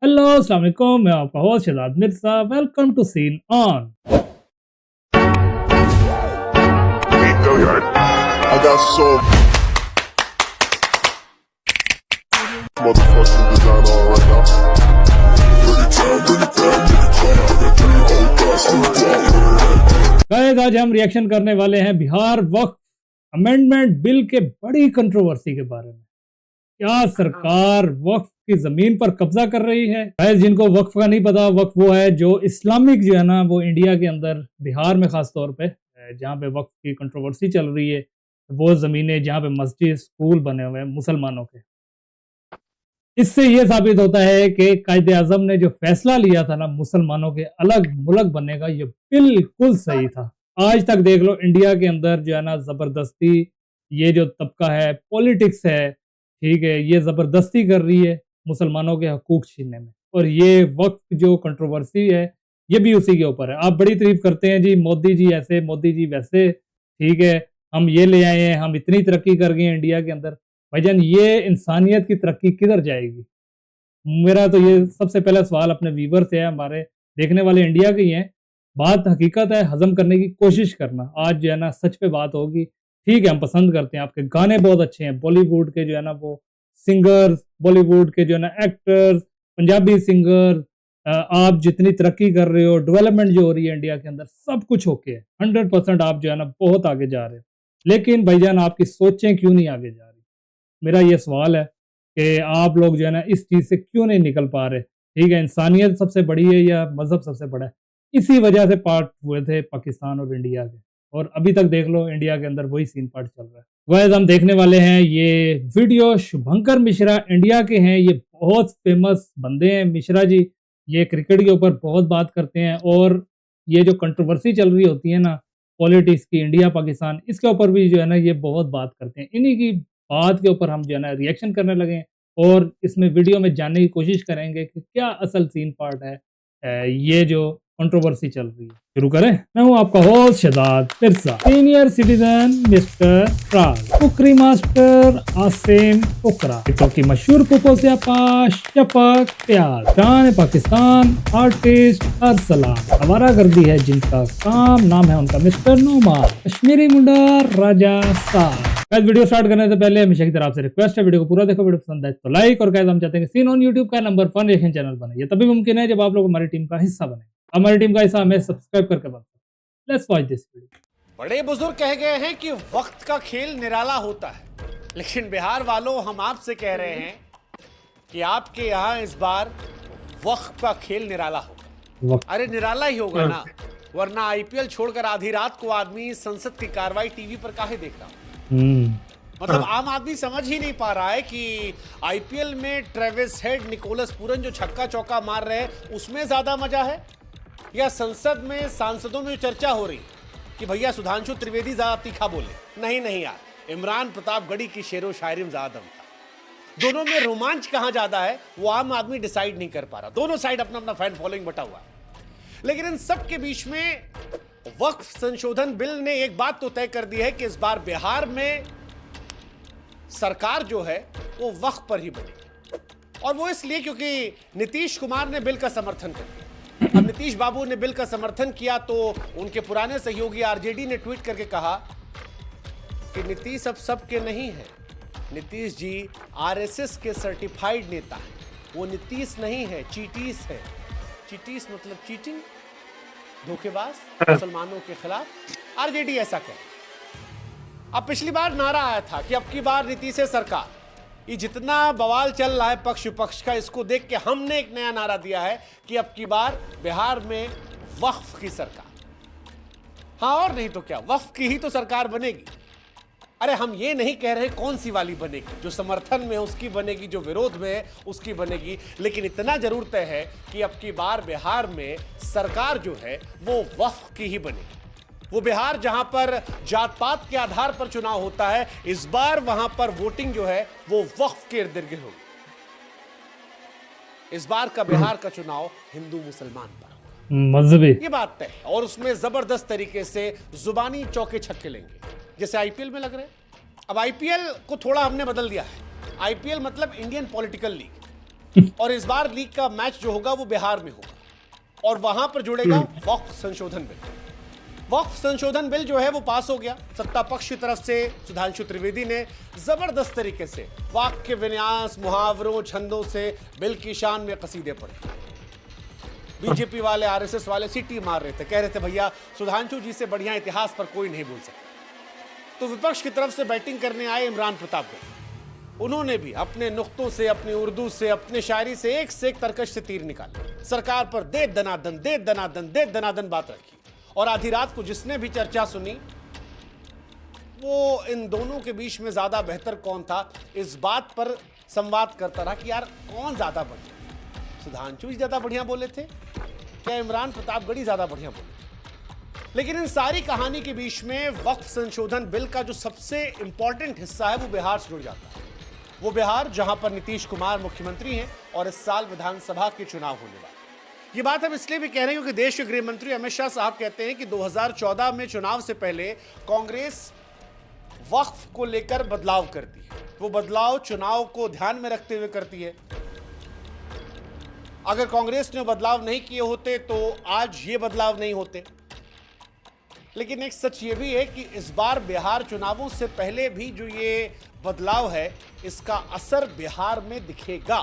Hello अस्सलाम वालेकुम, मैं आपका host Shahzad Mirza. Welcome to scene on. I got so motherfucking design on right now. Guys, आज हम रिएक्शन करने वाले हैं बिहार वक्फ अमेंडमेंट बिल के बड़ी कंट्रोवर्सी के बारे में। क्या सरकार वक्फ की जमीन पर कब्जा कर रही है? गाइस, जिनको वक्फ का नहीं पता, वक्फ वो है जो इस्लामिक जो है ना, वो इंडिया के अंदर बिहार में खास तौर पे जहाँ पे वक्फ की कंट्रोवर्सी चल रही है, वो जमीनें जहाँ पे मस्जिद स्कूल बने हुए हैं मुसलमानों के। इससे ये साबित होता है कि कायदे आजम ने जो फैसला लिया था ना मुसलमानों के अलग मुल्क बनने का, ये बिल्कुल सही था। आज तक देख लो, इंडिया के अंदर जो है ना जबरदस्ती ये जो तबका है, पॉलिटिक्स है, ठीक है, ये जबरदस्ती कर रही है मुसलमानों के हकूक छीनने में। और ये वक्त जो कंट्रोवर्सी है, ये भी उसी के ऊपर है। आप बड़ी तारीफ करते हैं जी, मोदी जी ऐसे, मोदी जी वैसे, ठीक है, हम ये ले आए हैं, हम इतनी तरक्की कर गए हैं इंडिया के अंदर। भाईजान, ये इंसानियत की तरक्की किधर जाएगी? मेरा तो ये सबसे पहला सवाल अपने व्यूवर से है, हमारे देखने वाले इंडिया के ही हैं। बात हकीकत है, हजम करने की कोशिश करना। आज जो है ना सच पे बात होगी। ठीक है, हम पसंद करते हैं, आपके गाने बहुत अच्छे हैं, बॉलीवुड के जो है ना वो सिंगर्स, बॉलीवुड के जो है ना एक्टर्स, पंजाबी सिंगर, आप जितनी तरक्की कर रहे हो, डेवलपमेंट जो हो रही है इंडिया के अंदर, सब कुछ ओके है। 100% आप जो है ना बहुत आगे जा रहे हो। लेकिन भाईजान, आपकी सोचें क्यों नहीं आगे जा रही? मेरा ये सवाल है कि आप लोग जो है ना इस चीज़ से क्यों नहीं निकल पा रहे? ठीक है, इंसानियत सबसे बड़ी है या मज़हब सबसे बड़ा है? इसी वजह से पार्ट हुए थे पाकिस्तान और इंडिया के, और अभी तक देख लो इंडिया के अंदर वही सीन पार्ट चल रहा है। गाइस, हम देखने वाले हैं ये वीडियो। शुभंकर मिश्रा इंडिया के हैं, ये बहुत फेमस बंदे हैं मिश्रा जी। ये क्रिकेट के ऊपर बहुत बात करते हैं, और ये जो कंट्रोवर्सी चल रही होती है ना पॉलिटिक्स की, इंडिया पाकिस्तान, इसके ऊपर भी जो है ना ये बहुत बात करते हैं। इन्हीं की बात के ऊपर हम जो है ना रिएक्शन करने लगे हैं, और इसमें वीडियो में जानने की कोशिश करेंगे कि क्या असल सीन पार्ट है ये जो कंट्रोवर्सी चल रही है। शुरू करें। मैं हूं आपका host Shahzad Mirza, senior citizen mister प्राग, cookery master Asim Kukra, TikTok की मशहूर पुपो से आपाश शफक प्यार, जान पाकिस्तान आर्टिस्ट अरसलान, हमारा गर्दी है जिनका काम, नाम है उनका मिस्टर नोमान, कश्मीरी मुंडा राजा साहब। गाइस, वीडियो स्टार्ट करने से पहले हमेशा की तरह आपसे रिक्वेस्ट है, वीडियो को पूरा देखो, वीडियो पसंद आए तो लाइक। और गाइस, हम चाहते हैं कि सीन ऑन यूट्यूब का नंबर 1 रिएक्शन चैनल बने। ये तभी मुमकिन है जब आप लोग हमारी टीम का हिस्सा बने। हमारी टीम का हिस्सा हमें सब्सक्राइब करके बनता है। Let's watch this video. बड़े बुजुर्ग कह गए हैं कि वक्त का खेल निराला होता है, लेकिन बिहार वालों, हम आपसे कह रहे हैं कि आपके यहाँ इस बार वक्त का खेल निराला होगा। अरे निराला ही होगा ना, वरना आईपीएल छोड़कर आधी रात को आदमी संसद की कार्रवाई टीवी पर काहे देख रहा? मतलब आम आदमी समझ ही नहीं पा रहा है कि आईपीएल में ट्रेविस हेड, निकोलस पूरन जो छक्का चौका मार रहे हैं, उसमें ज्यादा मजा है, या संसद में सांसदों में चर्चा हो रही कि भैया सुधांशु त्रिवेदी ज्यादा तीखा बोले? नहीं यार, इमरान प्रतापगढ़ी की शेरो शायरी में ज्यादा दम था। दोनों में रोमांच कहां ज्यादा है वो आम आदमी डिसाइड नहीं कर पा रहा। दोनों साइड अपना अपना फैन फॉलोइंग बटा हुआ है। लेकिन इन सब के बीच में वक्फ संशोधन बिल ने एक बात तो तय कर दी है कि इस बार बिहार में सरकार जो है वो वक्फ पर ही बनेगी, और वो इसलिए क्योंकि नीतीश कुमार ने बिल का समर्थन कर दिया। अब नीतीश बाबू ने बिल का समर्थन किया तो उनके पुराने सहयोगी आरजेडी ने ट्वीट करके कहा कि नीतीश अब सबके नहीं है, नीतीश जी आरएसएस के सर्टिफाइड नेता है, वो नीतीश नहीं है, चीटीस है। चीटीस मतलब चीटिंग, धोखेबाज, मुसलमानों के खिलाफ। आरजेडी ऐसा कहे। अब पिछली बार नारा आया था कि अब की बार नीतीश है सरकार। ये जितना बवाल चल रहा है पक्ष विपक्ष का, इसको देख के हमने एक नया नारा दिया है कि अब की बार बिहार में वक्फ की सरकार। हाँ, और नहीं तो क्या, वक्फ की ही तो सरकार बनेगी। अरे हम ये नहीं कह रहे कौन सी वाली बनेगी, जो समर्थन में है उसकी बनेगी, जो विरोध में है उसकी बनेगी, लेकिन इतना जरूर तय है कि अब की बार बिहार में सरकार जो है वो वक्फ की ही बनेगी। वो बिहार जहां पर जात पात के आधार पर चुनाव होता है, इस बार वहां पर वोटिंग जो है वो वक्फ के इर्द गिर्द होगी। इस बार का बिहार का चुनाव हिंदू मुसलमान पर होगा, मजहबी, ये बात तय है। और उसमें जबरदस्त तरीके से जुबानी चौके छक्के लेंगे, जैसे आईपीएल में लग रहे हैं। अब आईपीएल को थोड़ा हमने बदल दिया है। आईपीएल मतलब इंडियन पॉलिटिकल लीग। और इस बार लीग का मैच जो होगा वो बिहार में होगा और वहां पर जुड़ेगा वक्फ संशोधन बिल। वक्फ संशोधन बिल जो है वो पास हो गया। सत्ता पक्ष की तरफ से सुधांशु त्रिवेदी ने जबरदस्त तरीके से वाक्य विन्यास, मुहावरों, छंदों से बिल की शान में कसीदे पढ़े। बीजेपी वाले, आरएसएस वाले सीटी मार रहे थे, कह रहे थे भैया सुधांशु जी से बढ़िया इतिहास पर कोई नहीं बोल सकता। तो विपक्ष की तरफ से बैटिंग करने आए इमरान प्रतापगढ़, उन्होंने भी अपने नुक्तों से, अपनी उर्दू से, अपने शायरी से एक तरकश से तीर निकाले। सरकार पर दे दनादन बात रखी और आधी रात को जिसने भी चर्चा सुनी वो इन दोनों के बीच में ज्यादा बेहतर कौन था इस बात पर संवाद करता रहा कि यार कौन ज्यादा बढ़िया, सुधांशु ही ज्यादा बढ़िया बोले थे क्या इमरान प्रतापगढ़ी ज्यादा बढ़िया बोले थे। लेकिन इन सारी कहानी के बीच में वक्फ संशोधन बिल का जो सबसे इंपॉर्टेंट हिस्सा है वो बिहार से जुड़ जाता है। वो बिहार जहां पर नीतीश कुमार मुख्यमंत्री हैं और इस साल विधानसभा के चुनाव होने वाले। ये बात हम इसलिए भी कह रहे हैं क्योंकि देश के गृह मंत्री अमित शाह साहब कहते हैं कि 2014 में चुनाव से पहले कांग्रेस वक्फ को लेकर बदलाव करती है। वो बदलाव चुनाव को ध्यान में रखते हुए करती है। अगर कांग्रेस ने बदलाव नहीं किए होते तो आज ये बदलाव नहीं होते। लेकिन एक सच ये भी है कि इस बार बिहार चुनावों से पहले भी जो ये बदलाव है इसका असर बिहार में दिखेगा।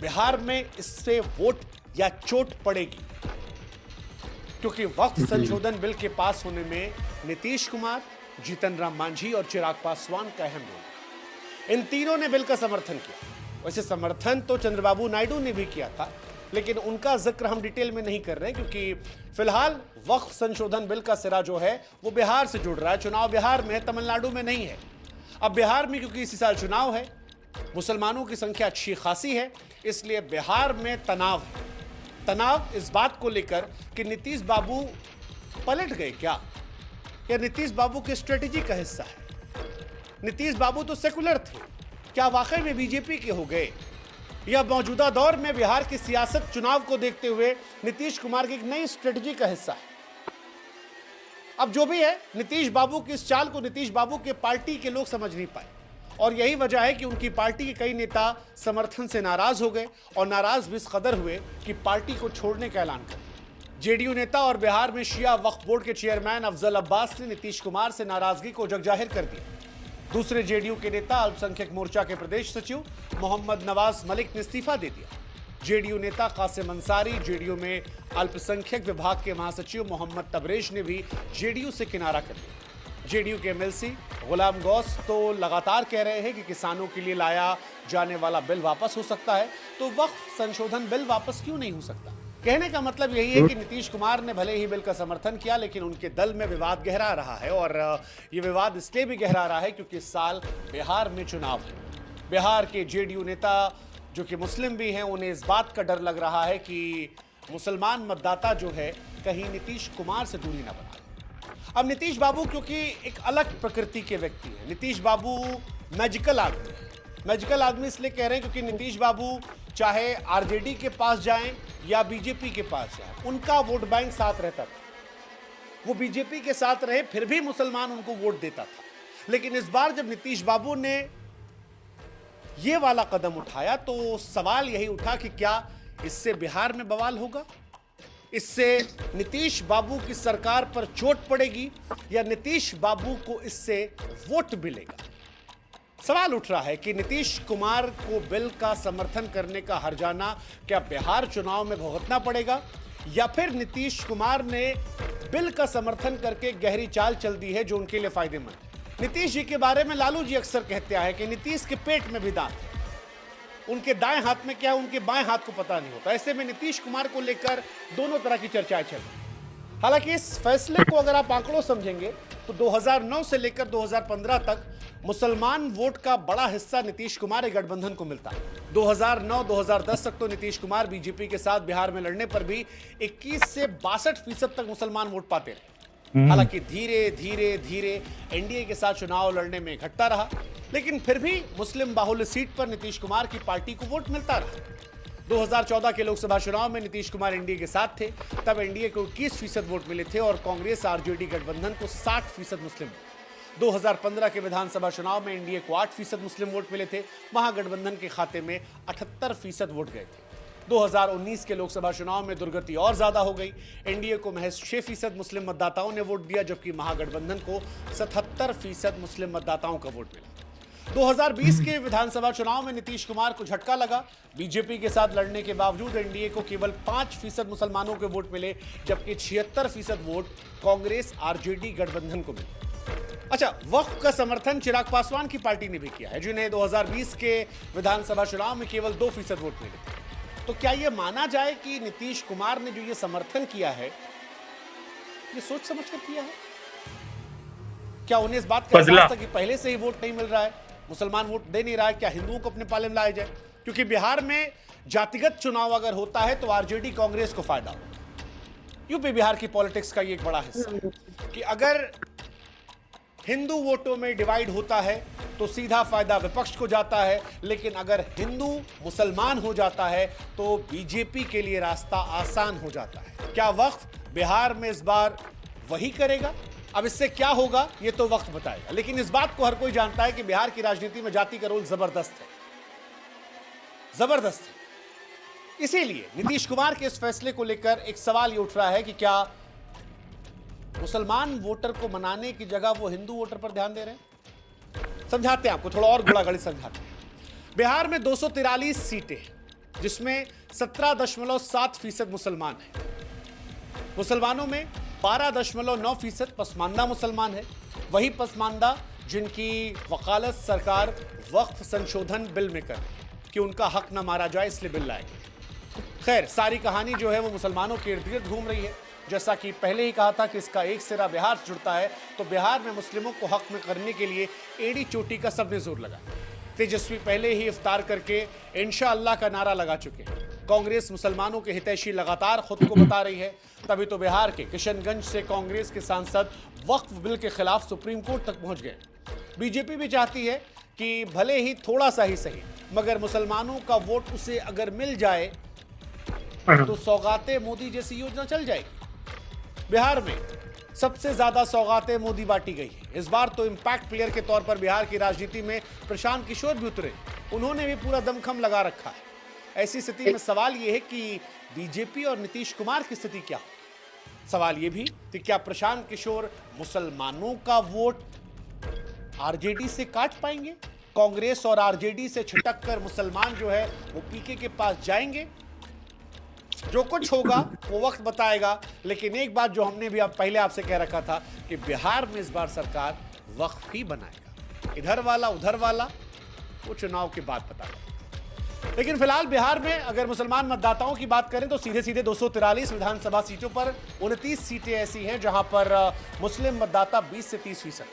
बिहार में इससे वोट या चोट पड़ेगी क्योंकि वक्फ संशोधन बिल के पास होने में नीतीश कुमार, जीतन राम मांझी और चिराग पासवान का अहम रोल। इन तीनों ने बिल का समर्थन किया। वैसे समर्थन तो चंद्रबाबू नायडू ने भी किया था, लेकिन उनका जिक्र हम डिटेल में नहीं कर रहे क्योंकि फिलहाल वक्फ संशोधन बिल का सिरा जो है वो बिहार से जुड़ रहा है। चुनाव बिहार में है, तमिलनाडु में नहीं है। अब बिहार में क्योंकि इसी साल चुनाव है, मुसलमानों की संख्या अच्छी खासी है, इसलिए बिहार में तनाव है। तनाव इस बात को लेकर कि नीतीश बाबू पलट गए क्या, या नीतीश बाबू की स्ट्रेटेजी का हिस्सा है। नीतीश बाबू तो सेकुलर थे, क्या वाकई में बीजेपी के हो गए, या मौजूदा दौर में बिहार की सियासत चुनाव को देखते हुए नीतीश कुमार की एक नई स्ट्रेटेजी का हिस्सा है। अब जो भी है, नीतीश बाबू की इस चाल को नीतीश बाबू के पार्टी के लोग समझ नहीं पाए और यही वजह है कि उनकी पार्टी के कई नेता समर्थन से नाराज हो गए और नाराज भी इस कदर हुए कि पार्टी को छोड़ने का ऐलान कर दिया। जेडीयू नेता और बिहार में शिया वक्फ बोर्ड के चेयरमैन अफजल अब्बास ने नीतीश कुमार से नाराजगी को जगजाहिर कर दिया। दूसरे जेडीयू के नेता अल्पसंख्यक मोर्चा के प्रदेश सचिव मोहम्मद नवाज मलिक ने इस्तीफा दे दिया। जेडीयू नेता कासिम अंसारी, जेडीयू में अल्पसंख्यक विभाग के महासचिव मोहम्मद तबरेज ने भी जेडीयू से किनारा कर लिया। जेडीयू के एमएलसी गुलाम गौस तो लगातार कह रहे हैं कि किसानों के लिए लाया जाने वाला बिल वापस हो सकता है, तो वक्फ संशोधन बिल वापस क्यों नहीं हो सकता। कहने का मतलब यही है कि नीतीश कुमार ने भले ही बिल का समर्थन किया, लेकिन उनके दल में विवाद गहरा रहा है और ये विवाद इसलिए भी गहरा रहा है क्योंकि इस साल बिहार में चुनाव है। बिहार के जेडीयू नेता जो कि मुस्लिम भी हैं, उन्हें इस बात का डर लग रहा है कि मुसलमान मतदाता जो है कहीं नीतीश कुमार से दूरी ना बना। अब नीतीश बाबू क्योंकि एक अलग प्रकृति के व्यक्ति हैं, नीतीश बाबू मैजिकल आदमी है। मैजिकल आदमी इसलिए कह रहे हैं क्योंकि नीतीश बाबू चाहे आरजेडी के पास जाएं या बीजेपी के पास जाएं, उनका वोट बैंक साथ रहता था। वो बीजेपी के साथ रहे फिर भी मुसलमान उनको वोट देता था। लेकिन इस बार जब नीतीश बाबू ने ये वाला कदम उठाया तो सवाल यही उठा कि क्या इससे बिहार में बवाल होगा, इससे नीतीश बाबू की सरकार पर चोट पड़ेगी या नीतीश बाबू को इससे वोट मिलेगा। सवाल उठ रहा है कि नीतीश कुमार को बिल का समर्थन करने का हर्जाना क्या बिहार चुनाव में भुगतना पड़ेगा, या फिर नीतीश कुमार ने बिल का समर्थन करके गहरी चाल चल दी है जो उनके लिए फायदेमंद है। नीतीश जी के बारे में लालू जी अक्सर कहते हैं कि नीतीश के पेट में भी दांत है, उनके दाएं हाथ में क्या है उनके बाएं हाथ को पता नहीं होता। ऐसे में नीतीश कुमार को लेकर दोनों तरह की चर्चाएं चल रही। हालांकि इस फैसले को अगर आप आंकड़ों समझेंगे तो 2009 से लेकर 2015 तक मुसलमान वोट का बड़ा हिस्सा नीतीश कुमार गठबंधन को मिलता है। 2009-2010 तक तो नीतीश कुमार बीजेपी के साथ बिहार में लड़ने पर भी 21 से 62% तक मुसलमान वोट पाते रहे। हालांकि धीरे धीरे धीरे एनडीए के साथ चुनाव लड़ने में घटता रहा, लेकिन फिर भी मुस्लिम बाहुल्य सीट पर नीतीश कुमार की पार्टी को वोट मिलता रहा। 2014 के लोकसभा चुनाव में नीतीश कुमार एनडीए के साथ थे, तब एनडीए को 21% वोट मिले थे और कांग्रेस आरजेडी गठबंधन को 60% मुस्लिम। 2015 के विधानसभा चुनाव में एनडीए को 8% मुस्लिम वोट मिले थे, महागठबंधन के खाते में 78% वोट गए थे। 2019 के लोकसभा चुनाव में दुर्गति और ज्यादा हो गई। एनडीए को महज 6% मुस्लिम मतदाताओं ने वोट दिया, जबकि महागठबंधन को 77% मुस्लिम मतदाताओं का वोट मिला। 2020 के विधानसभा चुनाव में नीतीश कुमार को झटका लगा। बीजेपी के साथ लड़ने के बावजूद एनडीए को केवल 5% मुसलमानों के वोट मिले, जबकि 76% वोट कांग्रेस आरजेडी गठबंधन को मिले। अच्छा, वक्फ का समर्थन चिराग पासवान की पार्टी ने भी किया है, जिन्हें 2020 के विधानसभा चुनाव में केवल 2% वोट मिले थे। तो क्या यह माना जाए कि नीतीश कुमार ने जो ये समर्थन किया है, ये सोच समझ कर किया है? क्या उन्हें इस बात का एहसास था कि पहले से ही वोट नहीं मिल रहा है, मुसलमान वोट दे नहीं रहा है, क्या हिंदुओं को अपने पाले में लाया जाए? क्योंकि बिहार में जातिगत चुनाव अगर होता है तो आरजेडी कांग्रेस को फायदा होगा। यूपी बिहार की पॉलिटिक्स का ये एक बड़ा हिस्सा है कि अगर हिंदू वोटों में डिवाइड होता है तो सीधा फायदा विपक्ष को जाता है, लेकिन अगर हिंदू मुसलमान हो जाता है तो बीजेपी के लिए रास्ता आसान हो जाता है। क्या वक्फ बिहार में इस बार वही करेगा? अब इससे क्या होगा ये तो वक्त बताएगा, लेकिन इस बात को हर कोई जानता है कि बिहार की राजनीति में जाति का रोल जबरदस्त है, जबरदस्त है। इसीलिए नीतीश कुमार के इस फैसले को लेकर एक सवाल ये उठ रहा है कि क्या मुसलमान वोटर को मनाने की जगह वो हिंदू वोटर पर ध्यान दे रहे हैं? समझाते हैं आपको, थोड़ा और गुड़ागड़ी समझाते हैं। बिहार में 243 सीटें हैं, जिसमें 17.7% मुसलमान हैं। मुसलमानों में 12.9% पसमानदा मुसलमान है। वही पसमानदा जिनकी वकालत सरकार वक्फ संशोधन बिल में कर कि उनका हक न मारा जाए, इसलिए बिल लाएगी। खैर, सारी कहानी जो है वो मुसलमानों के इर्द गिर्द घूम रही है। जैसा कि पहले ही कहा था कि इसका एक सिरा बिहार से जुड़ता है, तो बिहार में मुस्लिमों को हक में करने के लिए एड़ी चोटी का सबने जोर लगाया। तेजस्वी पहले ही इफ्तार करके इंशाअल्लाह का नारा लगा चुके हैं। कांग्रेस मुसलमानों के हितैषी लगातार खुद को बता रही है, तभी तो बिहार के किशनगंज से कांग्रेस के सांसद वक्फ बिल के खिलाफ सुप्रीम कोर्ट तक पहुंच गए। बीजेपी भी चाहती है कि भले ही थोड़ा सा ही सही, मगर मुसलमानों का वोट उसे अगर मिल जाए तो सौगातें मोदी जैसी योजना चल जाएगी। बिहार में सबसे ज्यादा सौगातें मोदी बांटी गई है। इस बार तो इंपैक्ट प्लेयर के तौर पर बिहार की राजनीति में प्रशांत किशोर भी उतरे, उन्होंने भी पूरा दमखम लगा रखा है। ऐसी स्थिति में सवाल यह है कि बीजेपी और नीतीश कुमार की स्थिति क्या हो? सवाल यह भी कि क्या प्रशांत किशोर मुसलमानों का वोट आरजेडी से काट पाएंगे? कांग्रेस और आरजेडी से छिटक कर मुसलमान जो है वो पीके के पास जाएंगे? जो कुछ होगा वो वक्त बताएगा, लेकिन एक बात जो हमने भी अब पहले आपसे कह रखा था कि बिहार में इस बार सरकार वक्फ ही बनाएगा। इधर वाला उधर वाला वो चुनाव के बाद बताएगा। लेकिन फिलहाल बिहार में अगर मुसलमान मतदाताओं की बात करें तो सीधे सीधे 243 विधानसभा सीटों पर 29 सीटें ऐसी हैं जहां पर मुस्लिम मतदाता 20 से 30% है।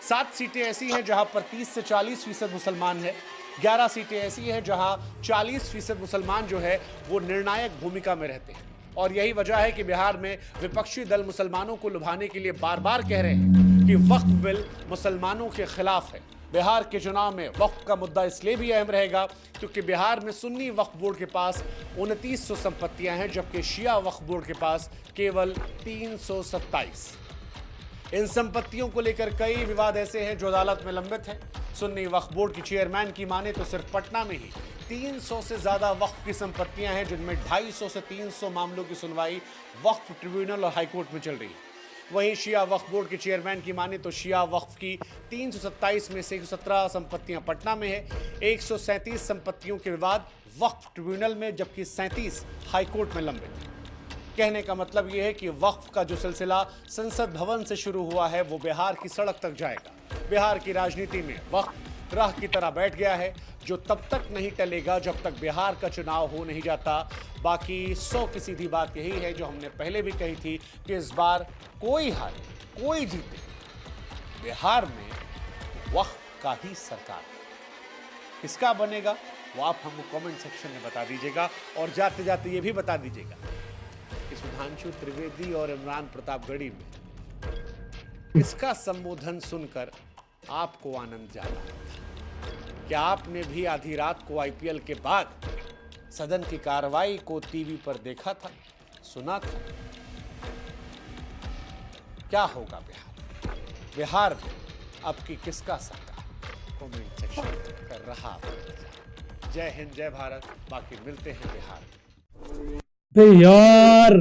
7 सीटें ऐसी हैं जहां पर 30 से 40% मुसलमान है। 11 सीटें ऐसी हैं जहां 40% मुसलमान जो है वो निर्णायक भूमिका में रहते हैं। और यही वजह है कि बिहार में विपक्षी दल मुसलमानों को लुभाने के लिए बार बार कह रहे हैं कि वक्फ बिल मुसलमानों के खिलाफ है। बिहार के चुनाव में वक्फ का मुद्दा इसलिए भी अहम रहेगा क्योंकि बिहार में सुन्नी वक्फ बोर्ड के पास 2900 संपत्तियां हैं, जबकि शिया वक्फ बोर्ड के पास केवल 327। इन संपत्तियों को लेकर कई विवाद ऐसे हैं जो अदालत में लंबित हैं। सुन्नी वक्फ बोर्ड की चेयरमैन की माने तो सिर्फ पटना में ही 300 से ज्यादा वक्फ की संपत्तियां हैं, जिनमें 250 से 300 मामलों की सुनवाई वक्फ ट्रिब्यूनल और हाईकोर्ट में चल रही है। वहीं शिया वक्फ बोर्ड के चेयरमैन की माने तो शिया वक्फ की 327 में से 117 संपत्तियां पटना में है। 137 संपत्तियों के विवाद वक्फ ट्रिब्यूनल में, जबकि 37 हाईकोर्ट में लंबित है। कहने का मतलब यह है कि वक्फ का जो सिलसिला संसद भवन से शुरू हुआ है वो बिहार की सड़क तक जाएगा। बिहार की राजनीति में वक्फ राह की तरह बैठ गया है, जो तब तक नहीं टलेगा जब तक बिहार का चुनाव हो नहीं जाता। बाकी 100 की सीधी बात यही है जो हमने पहले भी कही थी कि इस बार कोई हारे कोई जीते, बिहार में वक्फ का ही सरकार। किसका बनेगा वो आप हमको कमेंट सेक्शन में बता दीजिएगा। और जाते जाते ये भी बता दीजिएगा कि सुधांशु त्रिवेदी और इमरान प्रतापगढ़ी में किसका संबोधन सुनकर आपको आनंद ज्यादा था? क्या आपने भी आधी रात को आईपीएल के बाद सदन की कार्रवाई को टीवी पर देखा था, सुना था? क्या होगा बिहार में अब की किसका सरकार, कमेंट सेक्शन में कर रहा है। जय हिंद, जय भारत। बाकी मिलते हैं बिहार में। बे यार,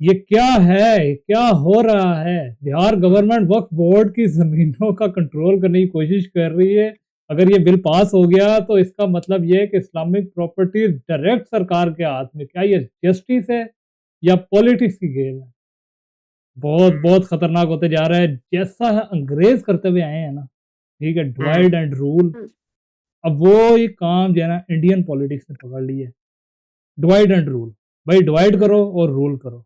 ये क्या है, क्या हो रहा है? बिहार गवर्नमेंट वक्फ बोर्ड की जमीनों का कंट्रोल करने की कोशिश कर रही है। अगर ये बिल पास हो गया तो इसका मतलब ये है कि इस्लामिक प्रॉपर्टी डायरेक्ट सरकार के हाथ में। क्या ये जस्टिस है या पॉलिटिक्स की गेम है? बहुत बहुत खतरनाक होते जा रहा है, जैसा अंग्रेज करते हुए आए हैं ना, ठीक है, डिवाइड एंड रूल। अब वो ये काम जो है ना इंडियन पॉलिटिक्स ने पकड़ ली है, डिवाइड एंड रूल। भाई डिवाइड करो और रूल करो।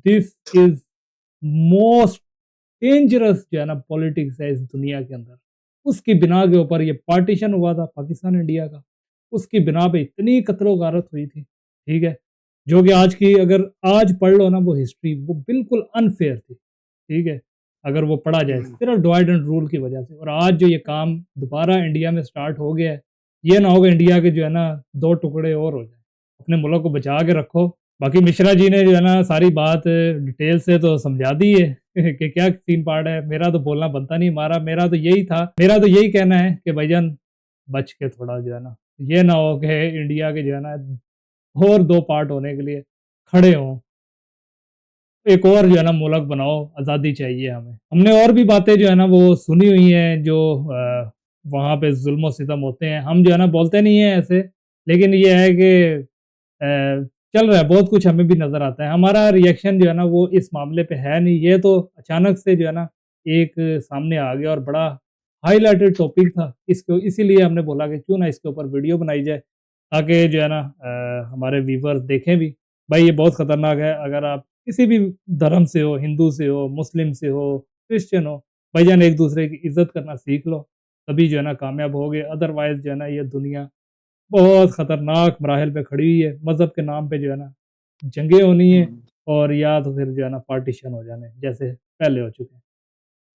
दिस इज मोस्ट डेंजरस जो है ना पॉलिटिक्स है इस दुनिया के अंदर। उसकी बिना के ऊपर ये पार्टीशन हुआ था पाकिस्तान इंडिया का, उसकी बिना पे इतनी कत्लो गारत हुई थी, ठीक है, जो कि आज की अगर आज पढ़ लो ना वो हिस्ट्री, वो बिल्कुल अनफेयर थी, ठीक है, अगर वो पढ़ा जाए सिर्फ डिवाइड एंड रूल की वजह से। और आज जो ये काम दोबारा इंडिया में स्टार्ट हो गया है, ये ना होगा इंडिया के जो है ना दो टुकड़े और हो जाए। अपने मुल्क को बचा के रखो। बाकी मिश्रा जी ने जो है ना सारी बात डिटेल से तो समझा दी है कि क्या सीन पार्ट है। मेरा तो बोलना बनता नहीं, मेरा तो यही था, मेरा तो यही कहना है कि भाईजान बच के थोड़ा जो है ना, ये ना हो कि इंडिया के जो है ना और दो पार्ट होने के लिए खड़े हों। एक और जो है ना मुल्क बनाओ, आज़ादी चाहिए हमें। हमने और भी बातें जो है ना वो सुनी हुई हैं, जो वहाँ पे जुल्म सितम होते हैं। हम जो है ना बोलते नहीं हैं ऐसे, लेकिन ये है कि चल रहा है, बहुत कुछ हमें भी नज़र आता है। हमारा रिएक्शन जो है ना वो इस मामले पे है नहीं, ये तो अचानक से जो है ना एक सामने आ गया और बड़ा हाइलाइटेड टॉपिक था। इसको इसीलिए हमने बोला कि क्यों ना इसके ऊपर वीडियो बनाई जाए, ताकि जो है ना हमारे व्यूवर्स देखें भी। भाई ये बहुत ख़तरनाक है। अगर आप किसी भी धर्म से हो, हिंदू से हो, मुस्लिम से हो, क्रिश्चियन हो, भाईजान एक दूसरे की इज़्ज़त करना सीख लो, तभी जो है ना कामयाब होगे। अदरवाइज़ जो है ना ये दुनिया बहुत खतरनाक मराहिल पे खड़ी हुई है। मज़हब के नाम पे जो है ना जंगें होनी है, और या तो फिर जो है ना पार्टीशन हो जाने जैसे पहले हो चुके हैं।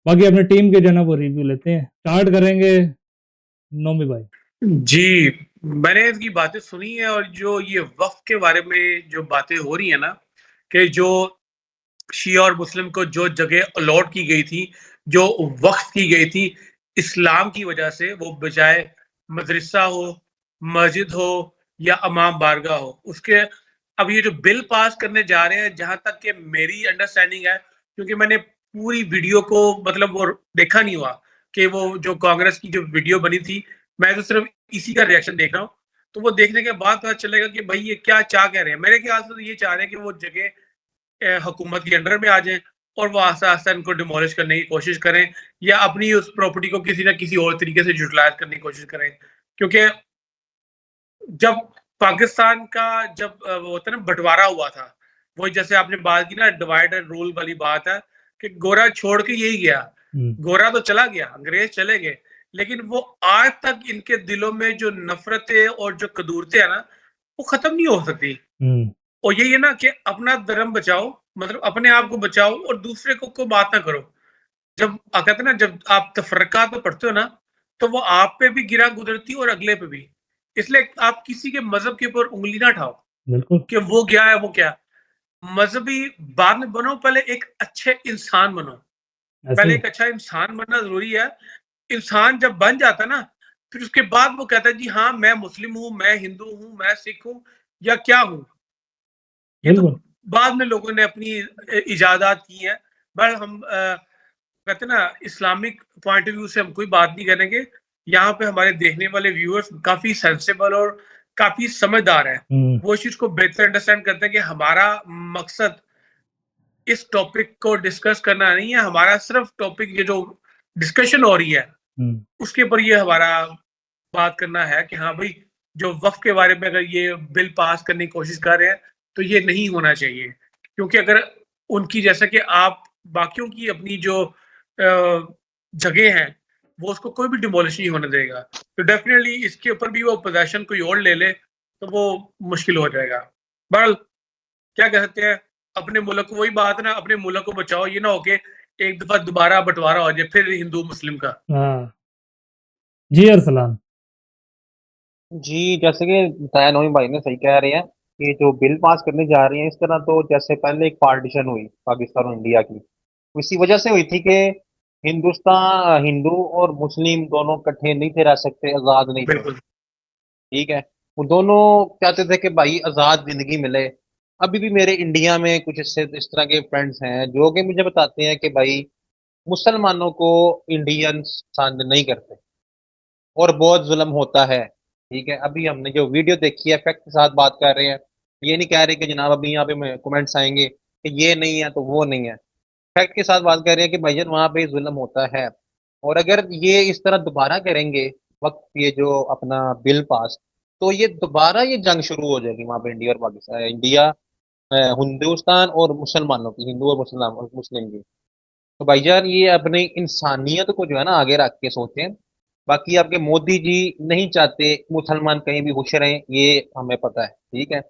बाकी अपने टीम के जो है ना वो रिव्यू लेते हैं। स्टार्ट करेंगे नोमी भाई। जी, मैंने इसकी बातें सुनी है, और जो ये वक़्फ़ के बारे में जो बातें हो रही हैं ना, कि जो शिया और मुस्लिम को जो जगह अलॉट की गई थी, जो वक़्फ़ की गई थी इस्लाम की वजह से, वो बजाय मदरसा हो, मस्जिद हो या इमाम बारगाह हो, उसके अब ये जो बिल पास करने जा रहे हैं, जहाँ तक कि मेरी अंडरस्टैंडिंग है, क्योंकि मैंने पूरी वीडियो को मतलब वो देखा नहीं हुआ कि वो जो कांग्रेस की जो वीडियो बनी थी, मैं तो सिर्फ़ इसी का रिएक्शन देख रहा हूँ। तो वो देखने के बाद पता चलेगा कि भई ये क्या चाह कह रहे हैं। मेरे ख्याल से तो ये चाह रहे हैं कि वो जगह हुकूमत के अंडर में आ जाएँ, और वो आस्ता-आस्ता इनको डिमोलिश करने की कोशिश करें, या अपनी उस प्रॉपर्टी को किसी न किसी और तरीके से यूटिलाइज़ करने की कोशिश करें। क्योंकि जब पाकिस्तान का जब वो होता है ना बँटवारा हुआ था, वही जैसे आपने बात की ना डिवाइड एंड रूल वाली बात है, कि गोरा छोड़ के यही गया। गोरा तो चला गया, अंग्रेज़ चले गए, लेकिन वो आज तक इनके दिलों में जो नफ़रतें और जो कदूरतें हैं ना, वो ख़त्म नहीं हो सकती। और यही है ना कि अपना धर्म बचाओ, मतलब अपने आप को बचाओ और दूसरे को बात ना करो। जब कहते हैं ना, जब आप तफ़र्रक़ात में पढ़ते हो ना, तो वो आप पे भी गिरा गुज़रती है और अगले पे भी। इसलिए आप किसी के मज़हब के ऊपर उँगली ना उठाओ बिल्कुल। कि वो क्या है, वो क्या है। मज़हबी बाद में बनो, पहले एक अच्छे इंसान बनो। ऐसे पहले ही। एक अच्छा इंसान बनना ज़रूरी है। इंसान जब बन जाता है ना, फिर उसके बाद वो कहता है जी हाँ, मैं मुस्लिम हूँ, मैं हिंदू हूँ, मैं सिख हूँ या क्या हूँ। ये तो बिल्कुल। बाद में लोगों ने अपनी इजादात की हैं। बट हम कहते हैं ना, इस्लामिक पॉइंट ऑफ व्यू से हम कोई बात नहीं करेंगे। यहाँ पे हमारे देखने वाले व्यूअर्स काफ़ी सेंसिबल और काफ़ी समझदार हैं। वो इस चीज़ को बेहतर अंडरस्टैंड करते हैं कि हमारा मकसद इस टॉपिक को डिस्कस करना नहीं है, हमारा सिर्फ़ टॉपिक ये जो डिस्कशन हो रही है, उसके ऊपर ये हमारा बात करना है कि हाँ भाई, जो वक़्फ़ के बारे में अगर ये बिल पास करने की कोशिश कर रहे हैं, तो ये नहीं होना चाहिए। क्योंकि अगर उनकी, जैसा कि आप बाकियों की अपनी जो जगह हैं, वो उसको कोई भी डिमोलिश नहीं होने देगा। तो डेफ़िनिटली इसके ऊपर भी वो पोज़ेशन कोई और ले ले, तो वो मुश्किल हो जाएगा। बहरहाल क्या कह सकते हैं, अपने मुल्क को, वही बात है ना, अपने मुल्क को बचाओ, ये ना हो के एक दफ़ा दोबारा बँटवारा हो जाए फिर हिंदू-मुस्लिम का। हाँ। जी अरसलान। जी, जैसे कि बताया नोई भाई ने सही कह रहे हैं कि जो बिल पास करने जा रहे हैं, इस तरह तो जैसे पहले एक पार्टीशन हुई पाकिस्तान और इंडिया की, इसी वजह से हुई थी कि हिंदुस्तान हिंदू और मुस्लिम दोनों इकट्ठे नहीं थे रह सकते, आजाद नहीं थे। बिल्कुल। ठीक है, वो दोनों चाहते थे कि भाई आजाद जिंदगी मिले। अभी भी मेरे इंडिया में कुछ इस तरह के फ्रेंड्स हैं जो कि मुझे बताते हैं कि भाई मुसलमानों को इंडियंस पसंद नहीं करते और बहुत जुल्म होता है। ठीक है, अभी हमने जो वीडियो देखी है फैक्ट के साथ बात कर रहे हैं, ये नहीं कह रहे कि जनाब अभी यहाँ पे कमेंट्स आएंगे कि ये नहीं है तो वो नहीं है। फैक्ट के साथ बात कर रहे हैं कि भाईजान वहाँ पे जुल्म होता है। और अगर ये इस तरह दोबारा करेंगे वक्त ये जो अपना बिल पास, तो ये दोबारा ये जंग शुरू हो जाएगी वहाँ पे इंडिया और पाकिस्तान, इंडिया हिंदुस्तान और मुसलमानों की, हिंदू और मुसलमान और मुस्लिम की। तो भाईजान ये अपनी इंसानियत को जो है ना आगे रख के सोचें। बाकी आपके मोदी जी नहीं चाहते मुसलमान कहीं भी खुश रहें, ये हमें पता है। ठीक है,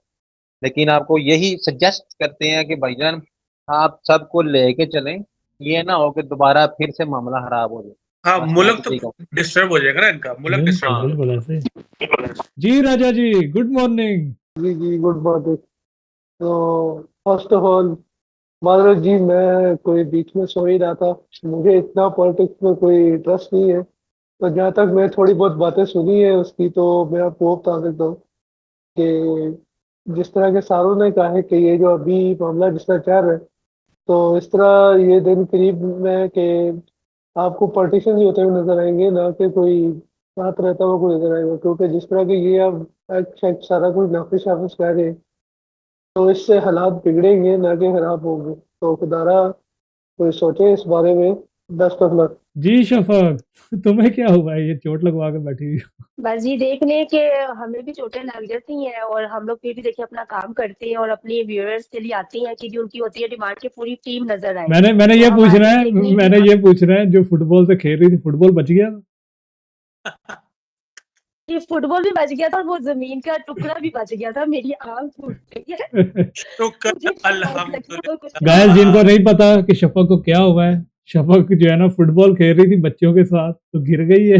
लेकिन आपको यही सजेस्ट करते हैं कि भाईजान आप सबको लेके चलें, ये ना हो कि दोबारा फिर से मामला खराब हो जाए। हाँ, बस मैं मुल्क तो तो यही कहूँ। डिस्टर्ब हो जाएगा ना, इनका मुल्क डिस्टर्ब बिल्कुल हो बिल्कुल ऐसे। जी राजा जी, गुड मॉर्निंग। जी जी, गुड मॉर्निंग। तो first of all Madhav ji, मैं कोई बीच में सो ही रहा था, मुझे इतना पॉलिटिक्स में कोई इंटरेस्ट नहीं है। तो जहाँ तक मैं थोड़ी बहुत बातें सुनी है उसकी, तो मैं आपको बता सकता हूँ कि जिस तरह के सारों ने कहा है कि ये जो अभी मामला जिस तरह चल रहा है, तो इस तरह ये दिन करीब में कि आपको पॉलिटिशियन ही होते हुए नजर आएंगे, ना कि कोई साथ रहता हुआ कोई नजर आएगा। क्योंकि जिस तरह के ये अब एक्ट शैक्ट सारा कुछ नाफिस शाफिस कह रहे हैं, तो इससे हालात बिगड़ेंगे ना कि खराब होंगे। तो खुदारा कोई सोचे इस बारे में। Best of luck. जी शफक, तुम्हें क्या हुआ है, ये चोट लगवा के बैठी हुई हो? बस ये देख लें कि हमें भी चोटें लग जाती हैं और हम लोग फिर भी देखिए अपना काम करते हैं और अपने व्यूअर्स के लिए आते हैं कि जो उनकी होती है डिमांड की पूरी टीम नजर आए। मैंने तो ये पूछना हमारी है, देखने की मैंने ये पूछना है, जो फुटबॉल से खेल रही थी, फुटबॉल बच गया था? ये फुटबॉल भी बच गया था और वो जमीन का टुकड़ा भी बच गया था, मेरी आंख फूट गई है। शुक्र मुझे चोट लगी अल्हम्दुलिल्लाह। वो कुछ गाइस, जिनको नहीं पता कि शफक को क्या हुआ है, शफक जो है ना फुटबॉल खेल रही थी बच्चों के साथ, तो गिर गई है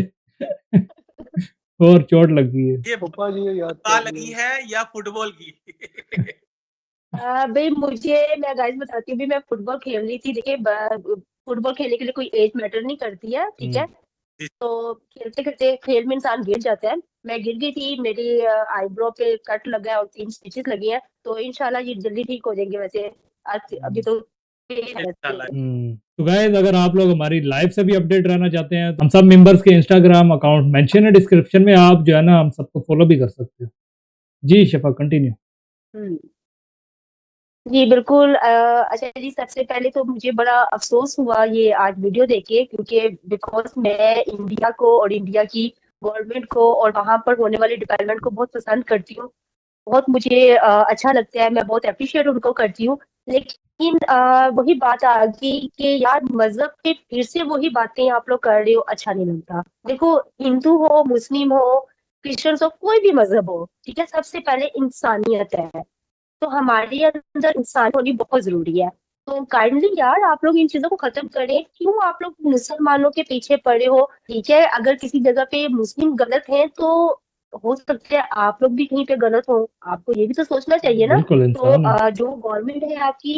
और चोट लग गई है। ये पप्पा जी ये याद बता कर लगी लिया। है या फुटबॉल की? भाई मैं गाइस बताती हूँ भी मैं फुटबॉल खेल रही थी। देखिए फुटबॉल खेलने के लिए कोई एज मैटर नहीं करती है, ठीक है। तो खेलते खेलते खेल में इंसान गिर जाता है। मैं गिर गई थी, मेरी आईब्रो पे कट लगा है और 3 स्टिचेस लगी हैं। तो इंशाल्लाह ये जल्दी ठीक हो जाएंगे। वैसे अभी तो इंशाल्लाह। तो गाइस, अगर आप लोग हमारी लाइव से भी अपडेट रहना चाहते हैं तो हम सब मेंबर्स के इंस्टाग्राम अकाउंट मेंशन है डिस्क्रिप्शन में, आप जो है ना हम सबको फॉलो भी कर सकते हो। जी शफक, कंटिन्यू। हम्म, जी बिल्कुल। अच्छा जी, सबसे पहले तो मुझे बड़ा अफसोस हुआ ये आज वीडियो देखे, क्योंकि बिकॉज मैं इंडिया को और इंडिया की गवर्नमेंट को और वहां पर होने वाली डेवलपमेंट को बहुत पसंद करती हूँ। बहुत मुझे अच्छा लगता है, मैं बहुत अप्रिशिएट उनको करती हूँ। लेकिन वही बात आ गई कि यार मजहब पे फिर से वही बातें आप लोग कर रहे हो, अच्छा नहीं लगता। देखो, हिंदू हो, मुस्लिम हो, क्रिश्चियन हो, कोई भी मजहब हो, ठीक है, सबसे पहले इंसानियत है। तो हमारे अंदर इंसान होनी बहुत जरूरी है। तो काइंडली यार आप लोग इन चीजों को खत्म करें। क्यों आप लोग मुसलमानों के पीछे पड़े हो? ठीक है, अगर किसी जगह पे मुस्लिम गलत है तो हो सकता है आप लोग भी कहीं पे गलत हो, आपको ये भी तो सोचना चाहिए ना। बिल्कुल तो इंसान है। जो गवर्नमेंट है आपकी,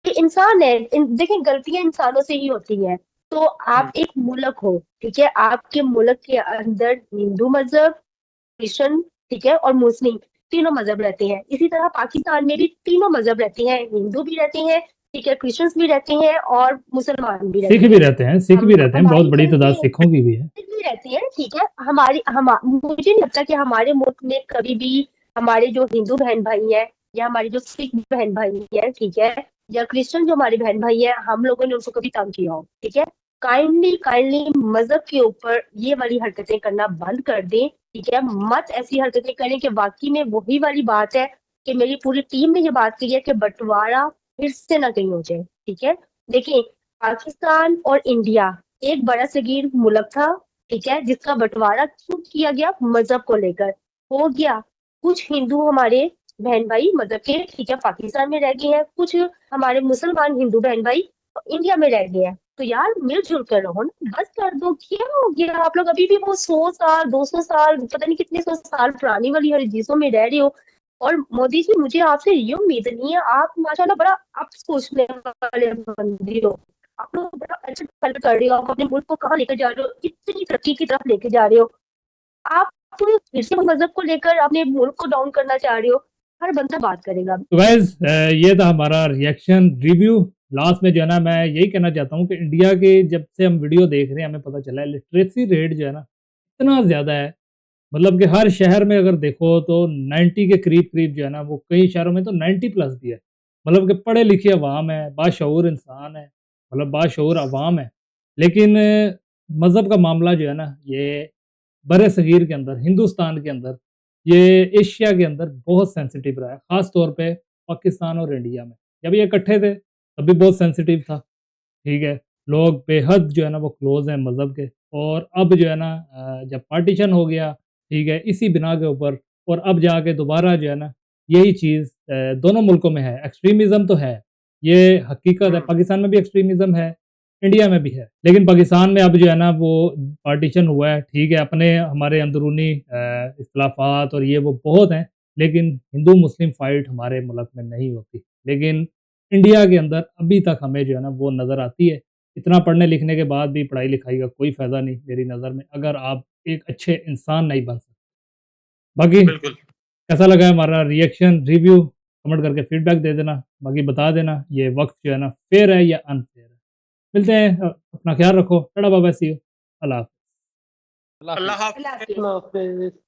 ये इंसान है। देखिए, गलतियां इंसानों से ही होती हैं। तो आप एक मुल्क हो, ठीक है, आपके मुल्क के अंदर हिंदू मजहब, क्रिश्चियन, ठीक है, और मुस्लिम, तीनों मजहब रहते हैं। इसी तरह पाकिस्तान में भी तीनों मजहब रहते हैं, हिंदू भी रहते हैं, ठीक है, क्रिश्चियंस भी रहते हैं और मुसलमान भी सिख रहते भी हैं। रहते हैं, सिख भी रहते हैं, बहुत हमारी बड़ी तादाद गलती सिखों की भी है। भी रहती है, ठीक है। मुझे नहीं लगता कि हमारे मुल्क में कभी भी हमारे जो हिंदू बहन भाई हैं या हमारे जो सिख बहन भाई हैं, ठीक है, या क्रिश्चियन जो हमारे बहन भाई हैं, हम लोगों ने उनको कभी तंग किया हो, ठीक है। काइंडली काइंडली मजहब के ऊपर ये वाली हरकतें करना बंद कर दें, ठीक है। मत ऐसी हरकतें करें कि वाकई में वही वाली बात है कि मेरी पूरी टीम ने ये बात की है कि बंटवारा फिर से ना कहीं हो जाए, ठीक है। देखिए, पाकिस्तान और इंडिया एक बड़ा सगीर मुल्क था, ठीक है, जिसका बंटवारा क्यों किया गया? मजहब को लेकर हो गया। कुछ हिंदू हमारे बहन भाई मजहब के, ठीक है, पाकिस्तान में रह गए हैं, कुछ हमारे मुसलमान हिंदू बहन भाई इंडिया में रह गए हैं। तो यार मिलजुल कर रहो ना, बस कर दो। क्या हो गया? आप लोग अभी भी वो 100 साल 200 साल पता नहीं कितने 100 साल पुरानी वाली हरजीजों में रह रहे हो। और मोदी जी, मुझे आपसे ये उम्मीद नहीं है, आप माशाल्लाह बड़ा अब सोचने वाले बंदे हो। आप लोग बड़ा अच्छा डेवलप कर रहे हो, आप अपने मुल्क को कहाँ लेकर जा रहे हो, कितनी तरक्की की तरफ लेके जा रहे हो। आप फिर से मजहब को लेकर अपने मुल्क को डाउन करना चाह रहे हो। हर बंदा बात करेगा। तो गाइज ये था हमारा रिएक्शन रिव्यू। लास्ट में जो है ना मैं यही कहना चाहता हूँ कि इंडिया के जब से हम वीडियो देख रहे हैं हमें पता चला है लिटरेसी रेट जो है ना इतना ज़्यादा है। मतलब कि हर शहर में अगर देखो तो 90 के करीब करीब जो है ना वो कई शहरों में तो 90 प्लस भी है। मतलब कि पढ़े लिखे अवाम है, बाशऊर इंसान है, मतलब बाशऊर अवाम है। लेकिन मज़हब का मामला जो है ना ये बरे सगीर के अंदर, हिंदुस्तान के अंदर, ये एशिया के अंदर बहुत सेंसिटिव रहा है, ख़ास तौर पे पाकिस्तान और इंडिया में। जब ये इकट्ठे थे तब भी बहुत सेंसिटिव था, ठीक है? लोग बेहद जो है ना वो क्लोज़ हैं मज़हब के। और अब जो है ना जब पार्टीशन हो गया, ठीक है? इसी बिना के ऊपर और अब जाके दोबारा जो है ना यही चीज़ दोनों मुल्कों में है। एक्सट्रीमिज़्म तो है, ये हकीकत है। पाकिस्तान में भी एक्सट्रीमिज़्म है, इंडिया में भी है। लेकिन पाकिस्तान में अब जो है ना वो पार्टीशन हुआ है, ठीक है? अपने हमारे अंदरूनी इख्तिलाफ़ात और ये वो बहुत हैं, लेकिन हिंदू मुस्लिम फ़ाइट हमारे मुल्क में नहीं होती। लेकिन इंडिया के अंदर अभी तक हमें जो है ना वो नज़र आती है। इतना पढ़ने लिखने के बाद भी पढ़ाई लिखाई का कोई फ़ायदा नहीं मेरी नज़र में, अगर आप एक अच्छे इंसान नहीं बन सकते। बाकी बिल्कुल। कैसा लगा हमारा रिएक्शन, रिव्यू कमेंट करके फीडबैक दे देना। बाकी बता देना ये वक़्त जो है ना फ़ेयर है या अनफ़ेयर है। मिलते हैं अपना ख़्याल रखो। Tata bye bye, see you. Allah हाफ़िज़। अल्लाह अल्लाह हाफिज। हाफ़िज़। अल्लाह हाफिज। अल्लाह हाफिज़।